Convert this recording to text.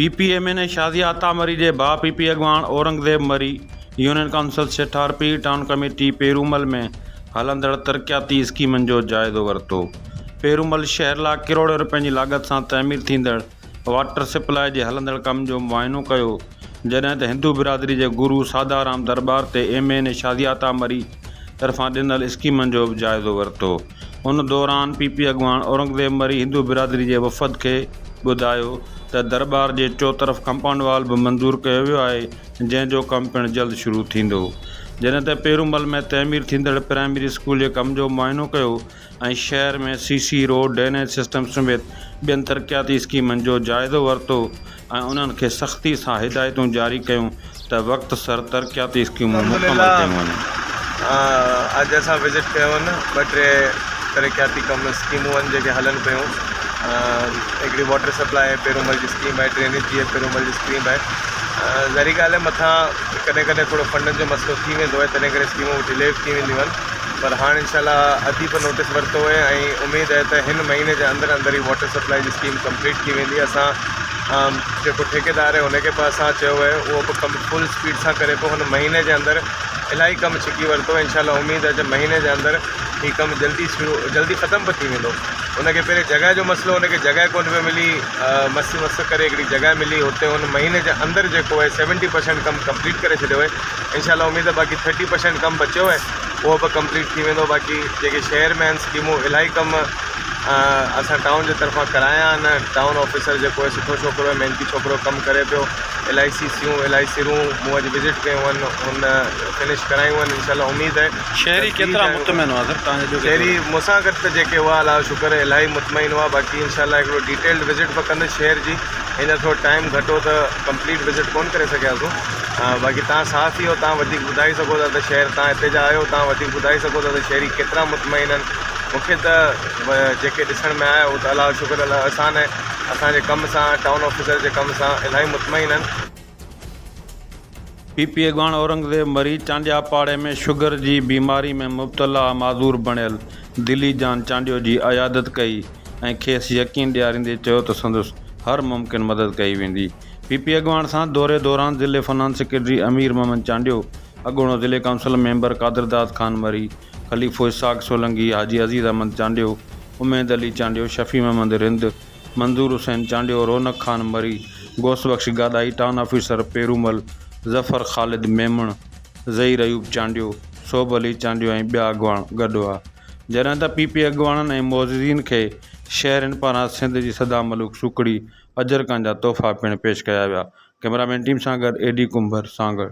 PPM ने शाज़िया अता मरी जे भाउ PP अॻवान औरंगज़ेब मरी यूनियन काउंसिल सेठारपी टाउन कमेटी पेरूमल में हलंदड़ तरक़ियाती स्कीमनि जो जाइज़ो वरितो। पेरूमल शहर लाइ करोड़ रुपयनि जी लाॻत सां तइमीर थींदड़ वाटर सप्लाई जे हलंदड़ कम जो मुआइनो कयो, जॾहिं त हिंदू बिरादरी जे गुरु सादाराम दरबार ते MA ने शाज़िया अता मरी तरफ़ां ॾिनल स्कीमनि जो बि जाइज़ो वरितो। उन दौरान PP अॻवान औरंगज़ेब मरी हिंदू बिरादरी जे वफ़द खे ॿुधायो त दरबार जे चोतरफ़ कंपाउंड वाल भी मंजूर कयो वियो आहे, जंहिंजो कमु पिणु जल्द शुरू थींदो। जॾहिं त पेरूमल में तइमीर थींदड़ प्राइमरी स्कूल जे कम जो मुआइनो कयो ऐं शहर में CC रोड ड्रेनेज सिस्टम समेत ॿियनि तरक़ियाती स्कीमनि जो जाइज़ो वरितो ऐं उन्हनि खे सख़्ती सां हिदायतूं जारी कयूं त वक़्त सर तरक़ियाती स्कीमूं मुकमल कयूं वञनि। अॼु असां विज़िट कयो आहिनि 2-3 तरक़ियाती कम स्कीमूं आहिनि जेके हलनि पियूं। हिकिड़ी वाटर सप्लाई आहे, पेरूमल जी स्कीम आहे, ड्रेनेज जी पेरूमल जी स्कीम आहे। ज़री ॻाल्हि आहे मथां कॾहिं कॾहिं थोरो फंडनि जो मसइलो थी वेंदो आहे, तॾहिं करे स्कीमूं डिले थी वेंदियूं आहिनि, पर हाणे इंशाल्लाह अधी पर नोटिस वरितो आहे ऐं उमेदु आहे त हिन महीने जे अंदरि अंदरि ई वाटर सप्लाई जी स्कीम कंप्लीट थी वेंदी। असां जेको ठेकेदार आहे उनखे बि असां चयो आहे उहो बि कमु फुल स्पीड सां करे पियो। हुन महीने जे अंदरि इलाही कमु छिकी वरितो आहे। इंशाल्लाह उमेदु आहे त महीने जे अंदरि हीउ कमु जल्दी ख़तमु बि थी वेंदो। उनखे पहिरीं जॻह जो मसइलो, उनखे जॻह कोन पियो मिली, मस करे हिकिड़ी जॻह मिली, हुते हुन महीने जे अंदरि जेको आहे 70% कमु कंप्लीट करे छॾियो आहे। इंशाल्लाह उमेदु आहे बाक़ी 30% कमु बचियो आहे उहो बि कंप्लीट थी वेंदो। बाक़ी जेके शहर में आहिनि स्कीमूं इलाही कमु असां टाउन जे तरफ़ां कराया आहिनि। टाउन ऑफिसर जेको आहे सुठो छोकिरो आहे, महिनती छोकिरो कमु करे पियो। इलाही CCयूं इलाही सिरूं मूं अॼु विज़िट कयूं आहिनि, हुन फिनिश करायूं आहिनि। इंशाल्लाह उमेदु आहे शहरी केतिरा मुतमइन हुआ सर तव्हांजो? शहरी मूंसां गॾु त जेके हुआ अलाह शुक्र आहे इलाही मुतमइन हुआ। बाक़ी इंशाल्लाह हिकिड़ो डिटेल्ड विज़िट बि कंदुसि शहर जी। हिन थोरो टाइम घटि हो त कंप्लीट विज़िट कोन करे सघियासीं। बाक़ी तव्हां साफ़ ई हो, तव्हां वधीक ॿुधाए सघो था त शहर, तव्हां हिते जा आहियो, तव्हां वधीक ॿुधाए सघो था त शहरी केतिरा मुतमइन आहिनि। मूंखे त जेके ॾिसण में आया उहो त अलाह शुक्र अलाह आसान आहे, असांजे कम सां टाउन ऑफिसर जे कम सां इलाही मुतमइन आहिनि। PP अॻवान औरंगज़ेब मरी चांडिया पाड़े में शुगर जी बीमारी में मुब्तला माज़ूर बणियल दिली जान चांडियो जी अयादत कई ऐं खेसि यकीन ॾियारींदे चयो त संदसि हर मुमकिन मदद कई वेंदी। PP अॻवान सां दौरे दौरान ज़िले फ़नान सेक्रेटरी अमीर मोहम्मद चांडियो, अॻूणो ज़िले काउंसिल मेंबर कादरदास खान मरी, खलीफ़ो इसाक सोलंगी, हाजी अज़ीज़ अहमद चांडियो, उमेद अली चांडियो, शफ़ी मोहम्मद रिंद, मंजूर हुसैन चांडियो, रौनक खान मरी, गोसबख्श गादाई, टाउन ऑफिसर पेरूमल, ज़फ़र ख़ालिद मेमण, ज़हीर अयूब चांडियो, सोब अली चांडियो ऐं ॿिया अॻवान गॾु हुआ। जॾहिं त PP अॻवाननि ऐं मोअज़िज़ीन खे शहरनि पारां सिंध जी सदा मलूक सूकड़ी अजरकान जा तोहफ़ा पिणु पेश कया विया। कैमरामैन टीम सां गॾु AD कुंभर सांगड़।